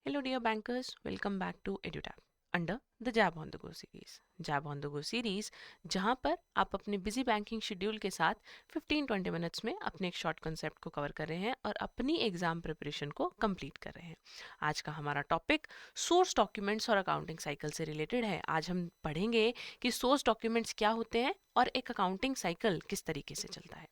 Hello, dear bankers. Welcome back to EduTap under the Jab on the Go series. Jab on the Go series, जहाँ पर आप अपने busy banking schedule के साथ 15-20 minutes में अपने एक शॉर्ट कंसेप्ट को कवर कर रहे हैं और अपनी एग्जाम प्रिपरेशन को कंप्लीट कर रहे हैं। आज का हमारा टॉपिक सोर्स डॉक्यूमेंट्स और अकाउंटिंग साइकिल से रिलेटेड है। आज हम पढ़ेंगे कि सोर्स डॉक्यूमेंट्स क्या होते हैं और एक अकाउंटिंग साइकिल किस तरीके से चलता है।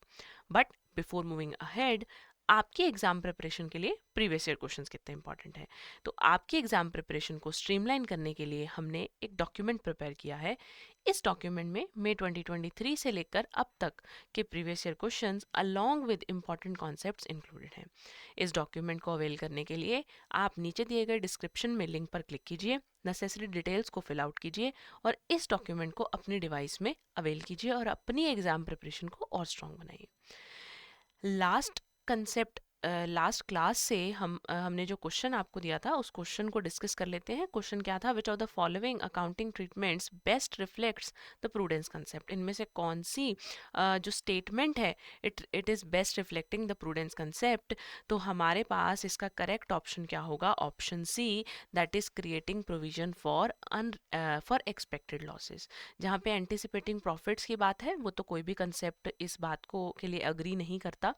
बट बिफोर मूविंग अहेड, आपके एग्जाम प्रिपरेशन के लिए प्रीवियस ईयर क्वेश्चंस कितने इंपॉर्टेंट है। तो आपकी एग्जाम प्रिपरेशन को स्ट्रीमलाइन करने के लिए हमने एक डॉक्यूमेंट प्रिपेयर किया है। इस डॉक्यूमेंट में मई 2023 से लेकर अब तक के previous year questions along with important concepts included हैं। इस डॉक्यूमेंट को अवेल करने के लिए आप नीचे दिए गए डिस्क्रिप्शन में लिंक पर क्लिक कीजिए, नेसेसरी डिटेल्स को फिल आउट कीजिए और इस डॉक्यूमेंट को अपनी डिवाइस में अवेल कीजिए और अपनी एग्जाम प्रिपरेशन को और स्ट्रॉन्ग बनाइए। लास्ट क्लास से हमने जो क्वेश्चन आपको दिया था उस क्वेश्चन को डिस्कस कर लेते हैं। क्वेश्चन क्या था? Which of the following accounting treatments best reflects the prudence concept. इनमें से कौन सी जो स्टेटमेंट है it is best reflecting the prudence concept. तो हमारे पास इसका करेक्ट ऑप्शन क्या होगा? Option C, that is creating provision for expected losses. जहाँ पे एंटिसिपेटिंग प्रॉफिट्स की बात है वो तो कोई भी कंसेप्ट इस बात को के लिए अग्री नहीं करता।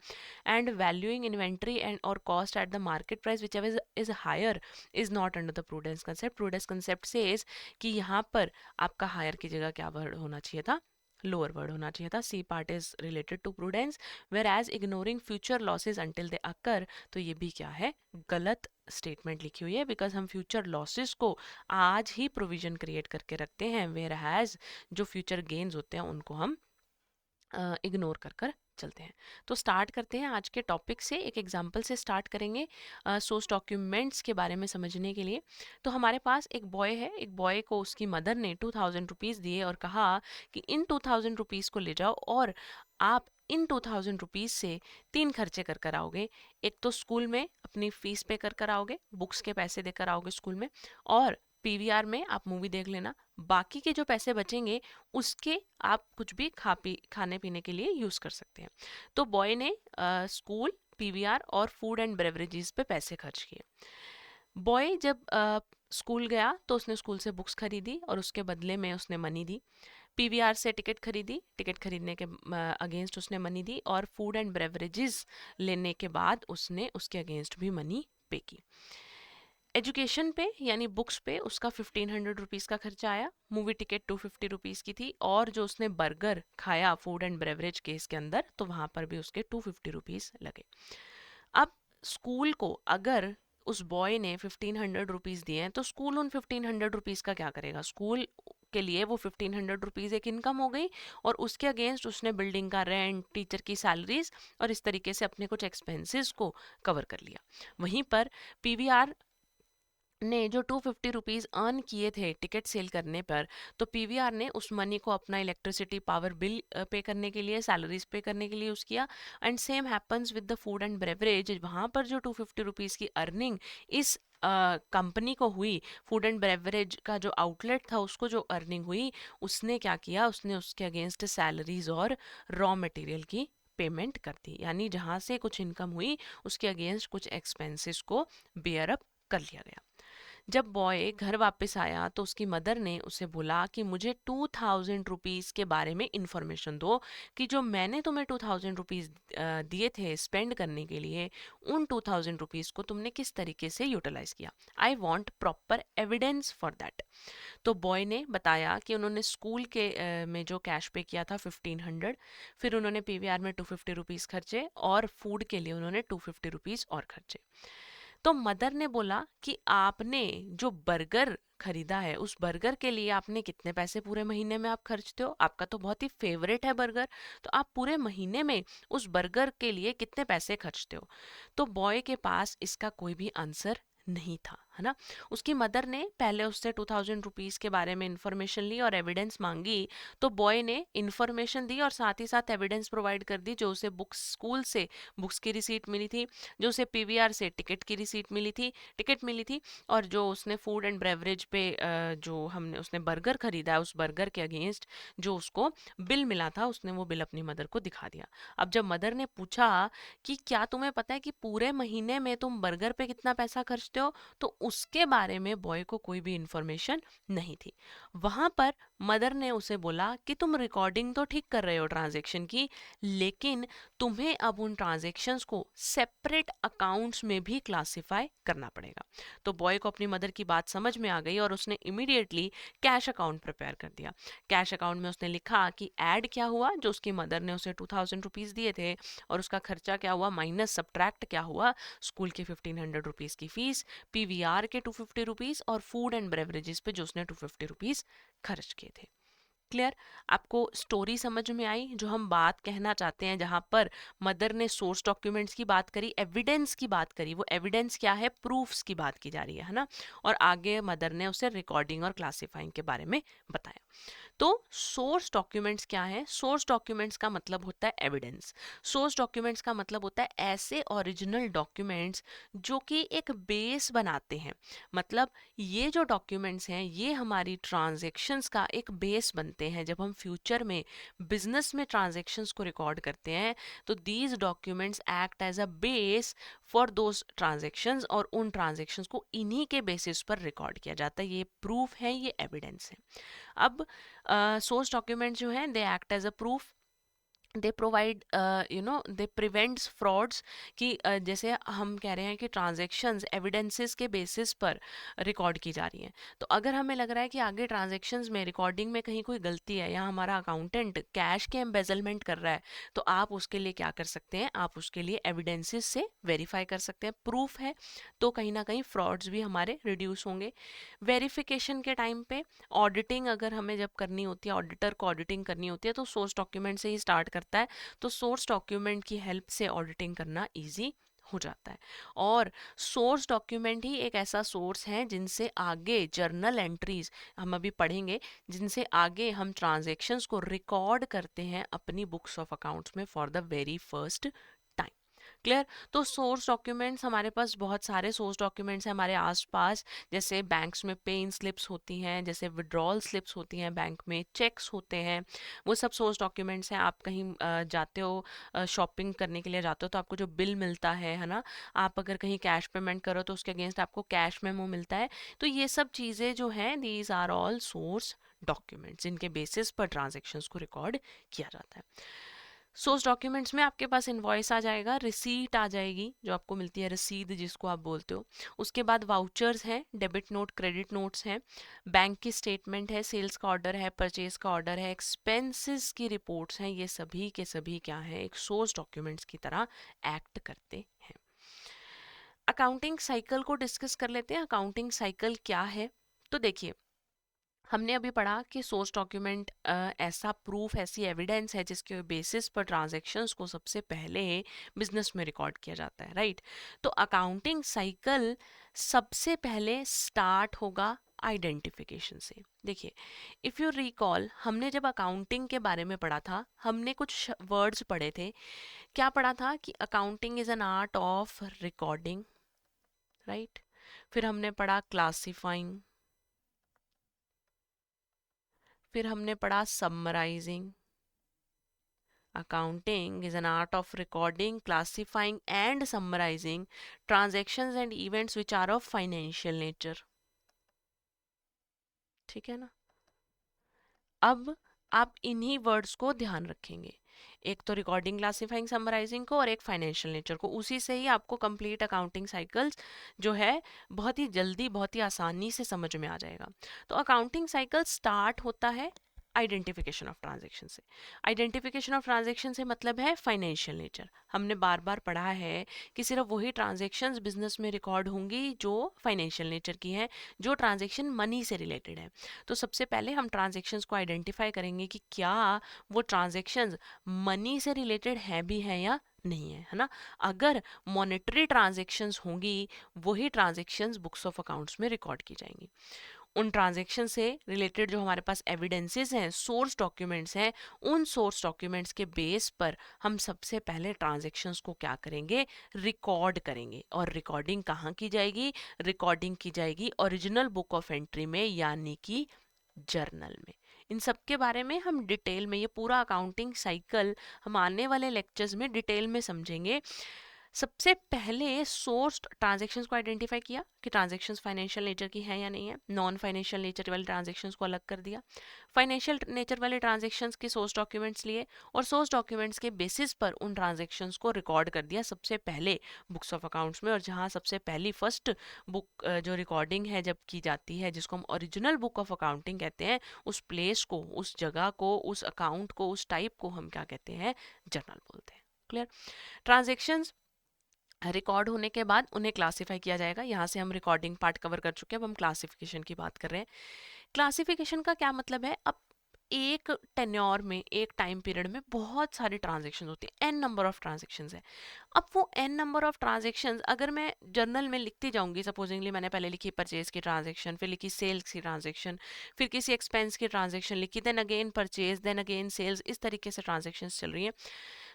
and valuing inventory and or cost at the market price whichever is higher is not under the prudence concept. Prudence concept says कि यहाँ पर आपका higher की जगह क्या वर्ड होना चाहिए था? लोअर वर्ड होना चाहिए था। C part is related to prudence, where as ignoring future losses until they occur, तो ये भी क्या है? गलत स्टेटमेंट लिखी हुई है, बिकॉज हम फ्यूचर लॉसेस को आज ही प्रोविजन क्रिएट करके रखते हैं, वेर एज जो फ्यूचर गेन्स होते हैं उनको हम इग्नोर कर चलते हैं। तो स्टार्ट करते हैं आज के टॉपिक से। एक एग्जांपल से स्टार्ट करेंगे सोर्स डॉक्यूमेंट्स के बारे में समझने के लिए। तो हमारे पास एक बॉय है, एक बॉय को उसकी मदर ने 2000 रुपीज़ दिए और कहा कि इन 2000 रुपीज़ को ले जाओ और आप इन 2000 रुपीज़ से 3 खर्चे कर आओगे। एक तो स्कूल में अपनी फीस पे कर आओगे, बुक्स के पैसे देकर आओगे स्कूल में, और पीवीआर में आप मूवी देख लेना। बाकी के जो पैसे बचेंगे उसके आप कुछ भी खाने पीने के लिए यूज़ कर सकते हैं। तो बॉय ने स्कूल, पीवीआर और फूड एंड बेवरेजेस पे पैसे खर्च किए। बॉय जब स्कूल गया तो उसने स्कूल से बुक्स खरीदी और उसके बदले में उसने मनी दी। पीवीआर से टिकट खरीदी, टिकट खरीदने के अगेंस्ट उसने मनी दी, और फूड एंड बेवरेजेस लेने के बाद उसने उसके अगेंस्ट भी मनी पे की। एजुकेशन पे यानी बुक्स पे उसका 1500 रुपीज़ का खर्चा आया। मूवी टिकट 250 रुपीज़ की थी, और जो उसने बर्गर खाया फूड एंड बेवरेज केस के अंदर, तो वहाँ पर भी उसके 250 रुपीज़ लगे। अब स्कूल को अगर उस बॉय ने 1500 रुपीज़ दिए हैं तो स्कूल उन 1500 रुपीज़ का क्या करेगा? स्कूल के लिए वो 1500 रुपीज़ एक इनकम हो गई, और उसके अगेंस्ट उसने बिल्डिंग का रेंट, टीचर की सैलरीज और इस तरीके से अपने कुछ एक्सपेंसेस को कवर कर लिया। वहीं पर पीवीआर ने जो 250 रुपीज़ अर्न किए थे टिकट सेल करने पर, तो पीवीआर ने उस मनी को अपना इलेक्ट्रिसिटी पावर बिल पे करने के लिए, सैलरीज पे करने के लिए यूज़ किया। And same happens with the food and beverage. वहाँ पर जो 250 रुपीज़ की अर्निंग इस कंपनी को हुई, फूड एंड बेवरेज का जो आउटलेट था उसको जो अर्निंग हुई, उसने क्या किया? उसने उसके अगेंस्ट सैलरीज और रॉ मटेरियल की पेमेंट कर दी। यानी जहाँ से कुछ इनकम हुई उसके अगेंस्ट कुछ एक्सपेंसेस को बेयर अप कर लिया गया। जब बॉय घर वापस आया तो उसकी मदर ने उसे बोला कि मुझे 2000 रुपीज़ के बारे में इंफॉर्मेशन दो, कि जो मैंने तुम्हें 2000 रुपीज़ दिए थे स्पेंड करने के लिए, उन 2000 रुपीज़ को तुमने किस तरीके से यूटिलाइज किया। I want proper evidence for that. तो बॉय ने बताया कि उन्होंने स्कूल के में जो कैश पे किया था 1500, फिर उन्होंने पीवीआर में 250 रुपीज़ खर्चे, और फूड के लिए उन्होंने 250 रुपीज़ और खर्चे। तो मदर ने बोला कि आपने जो बर्गर खरीदा है उस बर्गर के लिए आपने कितने पैसे पूरे महीने में आप खर्चते हो? आपका तो बहुत ही फेवरेट है बर्गर, तो आप पूरे महीने में उस बर्गर के लिए कितने पैसे खर्चते हो? तो बॉय के पास इसका कोई भी आंसर नहीं था, है ना। उसकी मदर ने पहले उससे 2000 रुपीज़ के बारे में इंफॉर्मेशन ली और एविडेंस मांगी। तो बॉय ने इंफॉर्मेशन दी और साथ ही साथ एविडेंस प्रोवाइड कर दी। जो उसे बुक्स, स्कूल से बुक्स की रिसीट मिली थी, जो उसे पीवीआर से टिकट मिली थी, और जो उसने फूड एंड बेवरेज पे जो हमने उसने बर्गर खरीदा है उस बर्गर के अगेंस्ट जो उसको बिल मिला था, उसने वो बिल अपनी मदर को दिखा दिया। अब जब मदर ने पूछा कि क्या तुम्हें पता है कि पूरे महीने में तुम बर्गर पे कितना पैसा खर्चते हो, तो उसके बारे में बॉय को कोई भी इंफॉर्मेशन नहीं थी। वहां पर मदर ने उसे बोला कि तुम रिकॉर्डिंग तो ठीक कर रहे हो ट्रांजैक्शन की, लेकिन तुम्हें अब उन ट्रांजैक्शंस को सेपरेट अकाउंट्स में भी क्लासिफाई करना पड़ेगा। तो बॉय को अपनी मदर की बात समझ में आ गई और उसने इमीडिएटली कैश अकाउंट प्रिपेयर कर दिया। कैश अकाउंट में उसने लिखा कि ऐड क्या हुआ, जो उसकी मदर ने उसे 2000 रुपीज़ दिए थे, और उसका खर्चा क्या हुआ माइनस सब्ट्रैक्ट क्या हुआ, स्कूल की 1500 रुपीज़ की फीस, पीवीआर के 250 रुपीज़ और फूड एंड बेवरेजेस पे जो उसने 250 रुपीज़ खर्च किए थे। क्लियर? आपको स्टोरी समझ में आई? जो हम बात कहना चाहते हैं, जहां पर मदर ने सोर्स डॉक्यूमेंट्स की बात करी, एविडेंस की बात करी, वो एविडेंस क्या है, प्रूफ्स की बात की जा रही है ना, और आगे मदर ने उसे रिकॉर्डिंग और क्लासिफाइंग के बारे में बताया। तो सोर्स डॉक्यूमेंट्स क्या है? सोर्स डॉक्यूमेंट्स का मतलब होता है एविडेंस। सोर्स डॉक्यूमेंट्स का मतलब होता है ऐसे ओरिजिनल डॉक्यूमेंट्स जो कि एक बेस बनाते हैं। मतलब ये जो डॉक्यूमेंट्स हैं ये हमारी ट्रांजैक्शंस का एक बेस बनते हैं। जब हम फ्यूचर में बिजनेस में ट्रांजैक्शंस को रिकॉर्ड करते हैं तो these documents act as a base for those transactions, और उन ट्रांजैक्शंस को इन्हीं के बेसिस पर रिकॉर्ड किया जाता है। ये प्रूफ है, ये एविडेंस है। अब सोर्स डॉक्यूमेंट जो हैं they act as a proof, they provide they prevents frauds, कि जैसे हम कह रहे हैं कि ट्रांजैक्शंस एविडेंसेस के बेसिस पर रिकॉर्ड की जा रही हैं। तो अगर हमें लग रहा है कि आगे ट्रांजैक्शंस में रिकॉर्डिंग में कहीं कोई गलती है या हमारा अकाउंटेंट कैश के एम्बेजलमेंट कर रहा है, तो आप उसके लिए क्या कर सकते हैं, आप उसके लिए एविडेंसेस से वेरीफाई कर सकते हैं। प्रूफ है तो कहीं ना कहीं फ्रॉड्स भी हमारे रिड्यूस होंगे। वेरिफिकेशन के टाइम पे ऑडिटिंग अगर हमें जब करनी होती है, ऑडिटर को ऑडिटिंग करनी होती है, तो सोर्स डॉक्यूमेंट से ही स्टार्ट करता है। तो सोर्स डॉक्यूमेंट की हेल्प से ऑडिटिंग करना इजी हो जाता है। और सोर्स डॉक्यूमेंट ही एक ऐसा सोर्स है जिनसे आगे जर्नल एंट्रीज हम अभी पढ़ेंगे, जिनसे आगे हम ट्रांजैक्शंस को रिकॉर्ड करते हैं अपनी बुक्स ऑफ अकाउंट्स में for the very first time. Clear? तो सोर्स डॉक्यूमेंट्स हमारे पास बहुत सारे सोर्स डॉक्यूमेंट्स हैं हमारे आसपास। जैसे बैंक्स में पे इन स्लिप्स होती हैं, जैसे विड्रॉल स्लिप्स होती हैं, बैंक में चेक्स होते हैं, वो सब सोर्स डॉक्यूमेंट्स हैं। आप कहीं जाते हो, शॉपिंग करने के लिए जाते हो, तो आपको जो बिल मिलता है ना, आप अगर कहीं कैश पेमेंट करो तो उसके अगेंस्ट आपको कैश मेमो मिलता है। तो ये सब चीज़ें जो हैं these are all source documents, जिनके बेसिस पर ट्रांजेक्शन्स को रिकॉर्ड किया जाता है। सोर्स डॉक्यूमेंट्स में आपके पास इनवॉइस आ जाएगा, रिसीट आ जाएगी जो आपको मिलती है, रसीद जिसको आप बोलते हो। उसके बाद वाउचर्स हैं, डेबिट नोट, क्रेडिट नोट्स हैं, बैंक की स्टेटमेंट है, सेल्स का ऑर्डर है, परचेज का ऑर्डर है, एक्सपेंसेस की रिपोर्ट्स हैं। ये सभी के सभी क्या है, एक सोर्स डॉक्यूमेंट्स की तरह एक्ट करते हैं। अकाउंटिंग साइकिल को डिस्कस कर लेते हैं। अकाउंटिंग साइकिल क्या है? तो देखिए, हमने अभी पढ़ा कि सोर्स डॉक्यूमेंट ऐसा प्रूफ, ऐसी एविडेंस है जिसके बेसिस पर ट्रांजैक्शंस को सबसे पहले बिजनेस में रिकॉर्ड किया जाता है, राइट? तो अकाउंटिंग साइकिल सबसे पहले स्टार्ट होगा आइडेंटिफिकेशन से। देखिए, इफ़ यू रिकॉल, हमने जब अकाउंटिंग के बारे में पढ़ा था, हमने कुछ वर्ड्स पढ़े थे। क्या पढ़ा था? कि accounting is an art of recording, right? फिर हमने पढ़ा क्लासिफाइंग, फिर हमने पढ़ा summarising. Accounting is an art of recording, classifying and summarizing transactions and events which are of financial nature. ठीक है ना? अब आप इन्हीं वर्ड्स को ध्यान रखेंगे, एक तो रिकॉर्डिंग, क्लासिफाइंग, समराइजिंग को, और एक फाइनेंशियल नेचर को। उसी से ही आपको कंप्लीट अकाउंटिंग साइकिल्स जो है बहुत ही जल्दी, बहुत ही आसानी से समझ में आ जाएगा। तो अकाउंटिंग साइकिल स्टार्ट होता है आइडेंटिफिकेशन ऑफ ट्रांजैक्शन से। आइडेंटिफिकेशन ऑफ ट्रांजैक्शन से मतलब है फाइनेंशियल नेचर। हमने बार बार पढ़ा है कि सिर्फ वही ट्रांजैक्शंस बिजनेस में रिकॉर्ड होंगी जो फाइनेंशियल नेचर की हैं, जो ट्रांजैक्शन मनी से रिलेटेड है। तो सबसे पहले हम ट्रांजैक्शंस को आइडेंटिफाई करेंगे कि क्या वो ट्रांजैक्शंस मनी से रिलेटेड है भी है या नहीं है ना? अगर मॉनेटरी ट्रांजैक्शंस होंगी, वही ट्रांजैक्शंस बुक्स ऑफ अकाउंट्स में रिकॉर्ड की जाएंगी। उन ट्रांजैक्शन से रिलेटेड जो हमारे पास एविडेंसेस हैं, सोर्स डॉक्यूमेंट्स हैं, उन सोर्स डॉक्यूमेंट्स के बेस पर हम सबसे पहले ट्रांजैक्शंस को क्या करेंगे, रिकॉर्ड करेंगे। और रिकॉर्डिंग कहाँ की जाएगी? रिकॉर्डिंग की जाएगी ओरिजिनल बुक ऑफ एंट्री में, यानी कि जर्नल में। इन सब के बारे में हम डिटेल में, ये पूरा अकाउंटिंग साइकिल हम आने वाले लेक्चर्स में डिटेल में समझेंगे। सबसे पहले सोर्स ट्रांजैक्शंस को आइडेंटिफाई किया कि ट्रांजैक्शंस फाइनेंशियल नेचर की है या नहीं है, नॉन फाइनेंशियल नेचर वाले ट्रांजैक्शंस को अलग कर दिया, फाइनेंशियल नेचर वाले ट्रांजैक्शंस के सोर्स डॉक्यूमेंट्स लिए और सोर्स डॉक्यूमेंट्स के बेसिस पर उन ट्रांजैक्शंस को रिकॉर्ड कर दिया सबसे पहले बुक्स ऑफ अकाउंट्स में। और जहां सबसे पहली फर्स्ट बुक जो रिकॉर्डिंग है जब की जाती है, जिसको हम ओरिजिनल बुक ऑफ अकाउंटिंग कहते हैं, उस प्लेस को, उस जगह को, उस अकाउंट को, उस टाइप को हम क्या कहते हैं, जर्नल बोलते हैं। क्लियर। ट्रांजैक्शंस रिकॉर्ड होने के बाद उन्हें क्लासिफाई किया जाएगा। यहाँ से हम रिकॉर्डिंग पार्ट कवर कर चुके हैं, अब हम क्लासिफिकेशन की बात कर रहे हैं। क्लासिफिकेशन का क्या मतलब है, अब एक टेन्योर में, एक टाइम पीरियड में बहुत सारे ट्रांजेक्शन होते हैं, एन नंबर ऑफ ट्रांजेक्शन्स है। अब वो एन नंबर ऑफ ट्रांजेक्शन्स अगर मैं जर्नल में लिखती जाऊंगी, सपोजिंगली मैंने पहले लिखी परचेज की ट्रांजेक्शन, फिर लिखी सेल्स की ट्रांजेक्शन, फिर किसी एक्सपेंस की ट्रांजेक्शन लिखी, then again purchase, then again sales, इस तरीके से ट्रांजेक्शन चल रही हैं।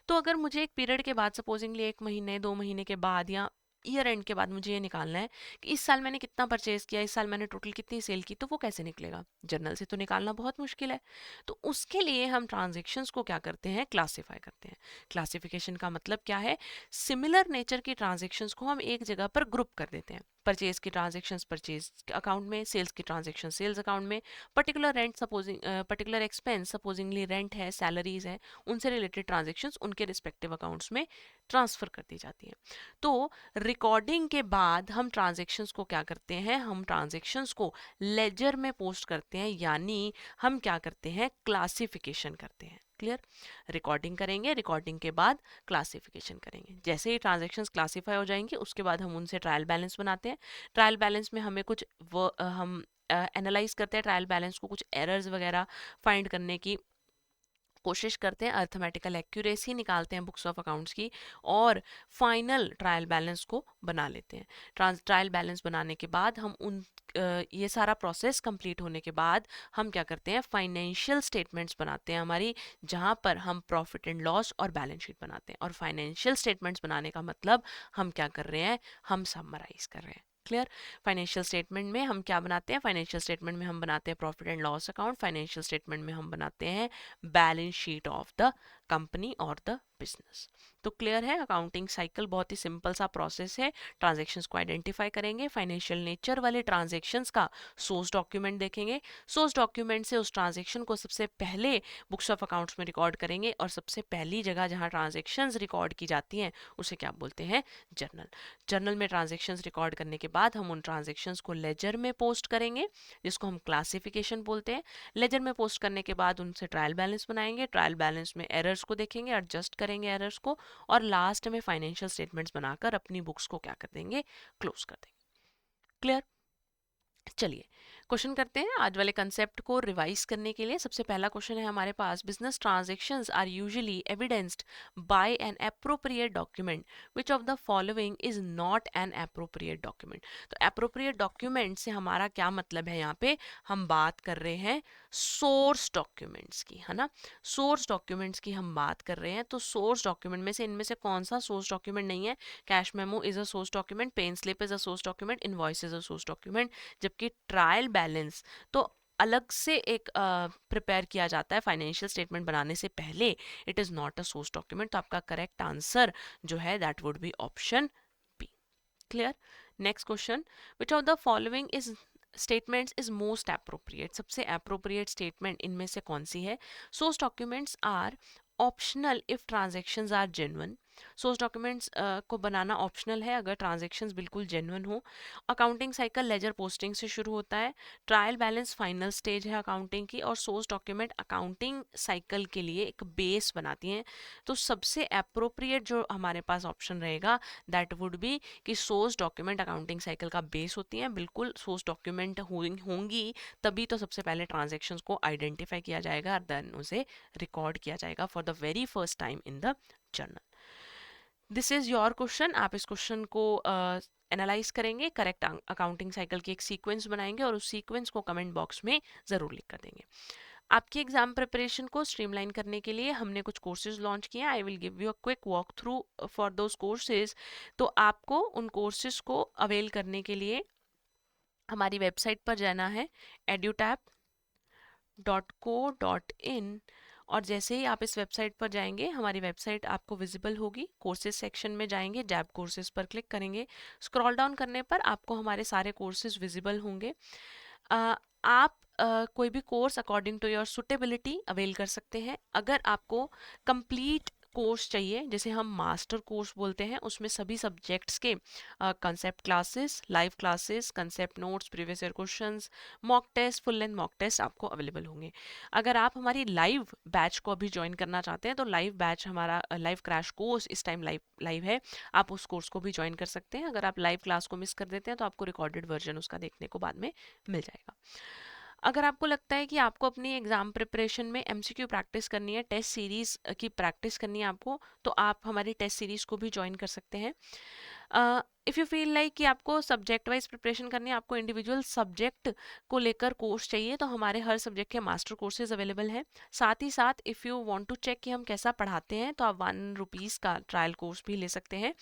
तो अगर मुझे एक पीरियड के बाद, सपोजिंगली 1 महीने 2 महीने के बाद या ईयर एंड के बाद मुझे ये निकालना है कि इस साल मैंने कितना परचेज किया, इस साल मैंने टोटल कितनी सेल की, तो वो कैसे निकलेगा, जर्नल से तो निकालना बहुत मुश्किल है। तो उसके लिए हम ट्रांजेक्शन्स को क्या करते हैं, क्लासीफाई करते हैं। क्लासिफिकेशन का मतलब क्या है, सिमिलर नेचर की ट्रांजेक्शन्स को हम एक जगह पर ग्रुप कर देते हैं। परचेज की ट्रांजेक्शन्स परचेज अकाउंट में, सेल्स की ट्रांजेक्शन सेल्स अकाउंट में, particular rent supposing particular expense supposedly rent है, सैलरीज है, उनसे रिलेटेड ट्रांजेक्शन्स उनके रिस्पेक्टिव अकाउंट्स में ट्रांसफर कर दी जाती है। तो रिकॉर्डिंग के बाद हम ट्रांजेक्शन्स को क्या करते हैं, हम ट्रांजेक्शन्स को लेजर में पोस्ट करते हैं, यानी हम क्या करते हैं, क्लासिफिकेशन करते हैं। क्लियर। रिकॉर्डिंग करेंगे, रिकॉर्डिंग के बाद क्लासिफिकेशन करेंगे। जैसे ही ट्रांजेक्शन्स क्लासीफाई हो जाएंगे उसके बाद हम उनसे ट्रायल बैलेंस बनाते हैं। ट्रायल बैलेंस में हमें कुछ हम एनालाइज करते हैं ट्रायल बैलेंस को, कुछ एरर्स वगैरह फाइंड करने की कोशिश करते हैं, अर्थमेटिकल एक्यूरेसी निकालते हैं बुक्स ऑफ अकाउंट्स की, और फाइनल ट्रायल बैलेंस को बना लेते हैं। ट्रायल बैलेंस बनाने के बाद हम उन ये सारा प्रोसेस कंप्लीट होने के बाद हम क्या करते हैं, फाइनेंशियल स्टेटमेंट्स बनाते हैं हमारी, जहां पर हम प्रॉफिट एंड लॉस और बैलेंस शीट बनाते हैं। और फाइनेंशियल स्टेटमेंट्स बनाने का मतलब हम क्या कर रहे हैं, हम समराइज कर रहे हैं। क्लियर। फाइनेंशियल स्टेटमेंट में हम क्या बनाते हैं, फाइनेंशियल स्टेटमेंट में हम बनाते हैं profit and loss account, financial statement में हम बनाते हैं balance sheet of the company और द बिजनेस। तो क्लियर है, अकाउंटिंग साइकिल बहुत ही सिंपल सा प्रोसेस है। ट्रांजैक्शंस को आइडेंटिफाई करेंगे, फाइनेंशियल नेचर वाले ट्रांजैक्शंस का सोर्स डॉक्यूमेंट देखेंगे, सोर्स डॉक्यूमेंट से उस ट्रांजैक्शन को सबसे पहले बुक्स ऑफ अकाउंट्स में रिकॉर्ड करेंगे, और सबसे पहली जगह जहां ट्रांजैक्शंस रिकॉर्ड की जाती हैं उसे क्या बोलते हैं, जर्नल। जर्नल में ट्रांजैक्शंस रिकॉर्ड करने के बाद हम उन ट्रांजैक्शंस को लेजर में पोस्ट करेंगे, जिसको हम क्लासिफिकेशन बोलते हैं। लेजर में पोस्ट करने के बाद उनसे ट्रायल बैलेंस बनाएंगे, ट्रायल बैलेंस में एरर्स को देखेंगे, एडजस्ट करेंगे एरर्स को, और लास्ट में फाइनेंशियल स्टेटमेंट्स बनाकर अपनी बुक्स को क्या कर देंगे, क्लोज कर देंगे। क्लियर। चलिए क्वेश्चन करते हैं आज वाले कंसेप्ट को रिवाइज करने के लिए। सबसे पहला क्वेश्चन है हमारे पास, business transactions are usually evidenced by an appropriate document which of the following is not an appropriate document. तो एप्रोप्रिएट डॉक्यूमेंट से हमारा क्या मतलब है, यहाँ पे हम बात कर रहे हैं सोर्स डॉक्यूमेंट्स की, है ना। सोर्स डॉक्यूमेंट्स की हम बात कर रहे हैं, तो सोर्स डॉक्यूमेंट में से इनमें से कौन सा सोर्स डॉक्यूमेंट नहीं है, cash memo is a source document, pay in slip is a source document, invoice is a source document, जबकि ट्रायल बैलेंस तो अलग से एक प्रिपेयर किया जाता है फाइनेंशियल स्टेटमेंट बनाने से पहले, it is not a source document. तो आपका करेक्ट आंसर जो है that would be option B. Clear. Next question, which of the following is statements is most appropriate. सबसे एप्रोप्रिएट स्टेटमेंट इनमें से कौन सी है, source documents are optional if transactions are genuine. Source documents को बनाना ऑप्शनल है अगर ट्रांजेक्शंस बिल्कुल जेन्युइन हो। अकाउंटिंग साइकिल लेजर पोस्टिंग से शुरू होता है। ट्रायल बैलेंस फाइनल स्टेज है अकाउंटिंग की, और सोर्स डॉक्यूमेंट अकाउंटिंग साइकिल के लिए एक बेस बनाती हैं। तो सबसे अप्रोप्रिएट जो हमारे पास ऑप्शन रहेगा दैट वुड बी कि सोर्स डॉक्यूमेंट अकाउंटिंग साइकिल का बेस होती हैं। बिल्कुल सोर्स डॉक्यूमेंट होंगी तभी तो सबसे पहले ट्रांजेक्शंस को आइडेंटिफाई किया जाएगा और देन उसे रिकॉर्ड किया जाएगा for the very first time in the journal. This is your question. आप इस क्वेश्चन को एनालाइज करेंगे, करेक्ट अकाउंटिंग साइकिल की एक सीक्वेंस बनाएंगे और उस सीक्वेंस को कमेंट बॉक्स में ज़रूर लिख कर देंगे। आपकी एग्जाम प्रिपरेशन को स्ट्रीमलाइन करने के लिए हमने कुछ कोर्सेज लॉन्च किए हैं। I will give you a quick walk through for those courses. तो आपको उन कोर्सेज को अवेल करने के लिए हमारी वेबसाइट पर जाना है edutap.co.in, और जैसे ही आप इस वेबसाइट पर जाएंगे, हमारी वेबसाइट आपको विजिबल होगी। कोर्सेज सेक्शन में जाएंगे, जैब कोर्सेज पर क्लिक करेंगे, स्क्रॉल डाउन करने पर आपको हमारे सारे कोर्सेज विजिबल होंगे। आप कोई भी course according to your suitability avail कर सकते हैं। अगर आपको कंप्लीट कोर्स चाहिए, जैसे हम मास्टर कोर्स बोलते हैं, उसमें सभी सब्जेक्ट्स के concept classes, live classes, concept notes, previous year questions, mock test, full length mock test आपको अवेलेबल होंगे। अगर आप हमारी लाइव बैच को अभी ज्वाइन करना चाहते हैं, तो लाइव बैच हमारा लाइव क्रैश कोर्स इस टाइम लाइव है, आप उस कोर्स को भी ज्वाइन कर सकते हैं। अगर आप लाइव क्लास को मिस कर देते हैं तो आपको रिकॉर्डेड वर्जन उसका देखने को बाद में मिल जाएगा। अगर आपको लगता है कि आपको अपनी एग्जाम प्रिपरेशन में एमसीक्यू प्रैक्टिस करनी है, टेस्ट सीरीज की प्रैक्टिस करनी है आपको, तो आप हमारी टेस्ट सीरीज को भी ज्वाइन कर सकते हैं। इफ़ यू फील लाइक कि आपको सब्जेक्ट वाइज प्रिपरेशन करनी है, आपको इंडिविजुअल सब्जेक्ट को लेकर कोर्स चाहिए, तो हमारे हर सब्जेक्ट के मास्टर कोर्सेज अवेलेबल हैं। साथ ही साथ if you want to check कि हम कैसा पढ़ाते हैं, तो आप ₹1 का ट्रायल कोर्स भी ले सकते हैं।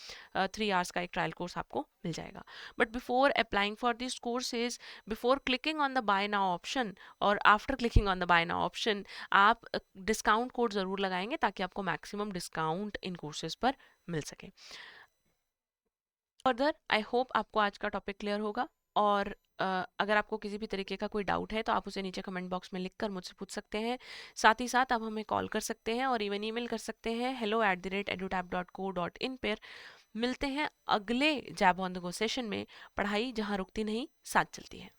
3 आवर्स का एक ट्रायल कोर्स आपको मिल जाएगा। But before applying for this courses, before clicking on the buy now option और after clicking on the buy now option, आप डिस्काउंट कोड ज़रूर लगाएंगे ताकि आपको मैक्सिमम डिस्काउंट इन कोर्सेज पर मिल सके। फर्दर आई होप आपको आज का टॉपिक क्लियर होगा, और अगर आपको किसी भी तरीके का कोई डाउट है तो आप उसे नीचे कमेंट बॉक्स में लिखकर मुझसे पूछ सकते हैं। साथ ही साथ आप हमें कॉल कर सकते हैं और इवन ईमेल कर सकते हैं hello@edutap.co.in पर। मिलते हैं अगले जैब ऑन द गो सेशन में। पढ़ाई जहाँ रुकती नहीं, साथ चलती है।